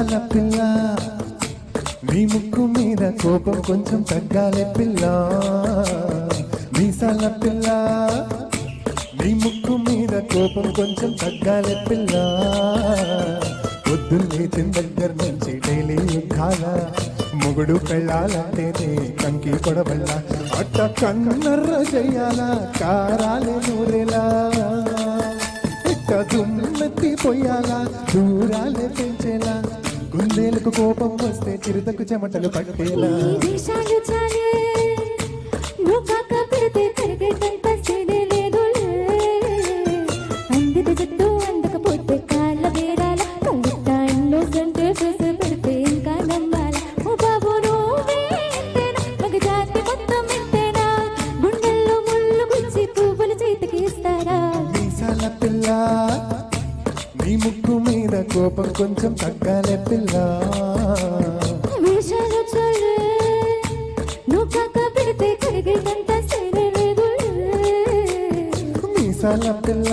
మీసాల పిల్ల నీ ముక్కు మీద కోపం కొంచెం తగ్గాలే పిల్ల మీసాల పిల్ల నీ ముక్కు మీద కోపం కొంచెం తగ్గాలే పిల్ల పొద్దున్న లేచిన దగ్గర నుంచి డైలీ యుద్ధాల మొగుడు పెళ్ళాలంటేనే కంకి కొడవల్ల అట్ట కన్నర్ర చెయ్యాలా కారాలే నూరేలా ఇట్ట దుమ్మెత్తి పోయాలా దూరాలే పెంచేలా గుండెలకు కోపం వస్తే చిరుతకు చెమటలు పట్టేలా నీ ముక్కు మీద కోపం కొంచెం తగ్గాలే పిల్ల మీసాల పిల్ల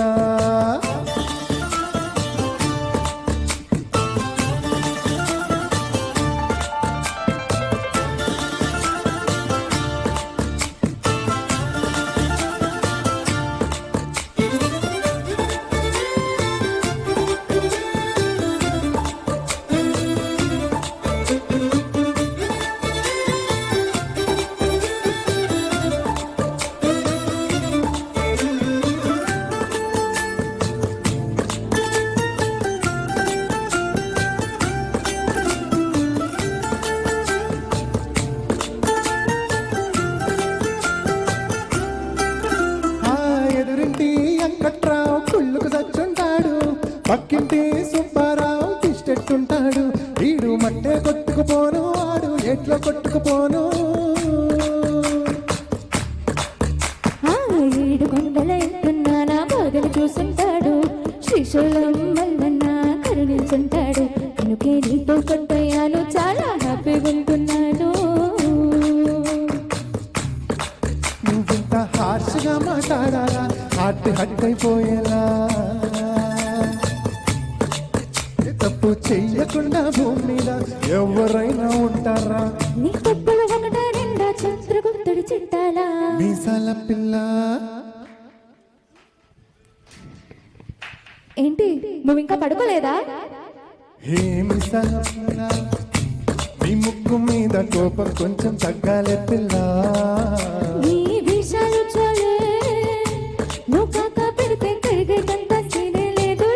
వెంకట్రావు కుళ్ళుకు సచ్చుంటాడు పక్కింటి సుబ్బారావు తిష్టెట్టుంటాడు వీడు మట్టే కొట్టుకుపోను వాడు ఎట్లో కొట్టుకుపోను ఏడు కొండల ఎత్తున్నానా బాధలు చూసుంటాడు శ్రీశైలం వల్లన్న కరుణించుంటాడు కనుకే నీతో కొట్టయ్యాను చాలా హ్యాపీగా ఉంటున్నాను నువ్వింత హార్ష్గా మాట్లాడాలా హార్ట్ హట్ అయిపోయేలా తప్పు చెయ్యకుండా భూమి మీద ఎవరైనా ఉంటారా నీ తప్పులు ఒకటా రెండా చంద్రగుప్తుడి చిట్టాలా మీసాల పిల్ల ఏంటి నువ్వు ఇంకా పడుకోలేదా హే మీసాల పిల్ల నీ ముక్కు మీద కోపం కొంచెం తగ్గాలే పిల్ల నీ విషాలు చాలే నువ్వు కాక పెడితే కరిగేటంత సీనే లేదు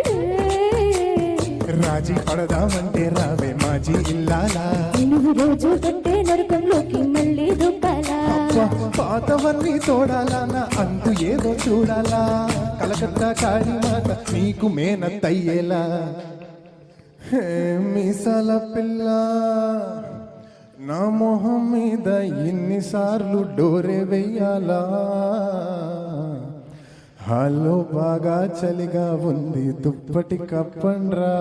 రాజీ పడదామంటే రావే మాజీ ఇల్లాలా నువ్వు రోజు కట్టే నరకంలోకి మళ్ళీ దుబ్బాలా పాతవన్నీ తోడాలా నా అంతు ఏదో చూడాలా కలకత్తా కాళీ మాత నీకు మేనత్తయ్యేలా హే మీసాల పిల్ల నా మొహం మీద ఎన్నిసార్లు డోరే వెయ్యాలా హాల్లో బాగా చలిగా ఉంది దుప్పటి కప్పండ్రా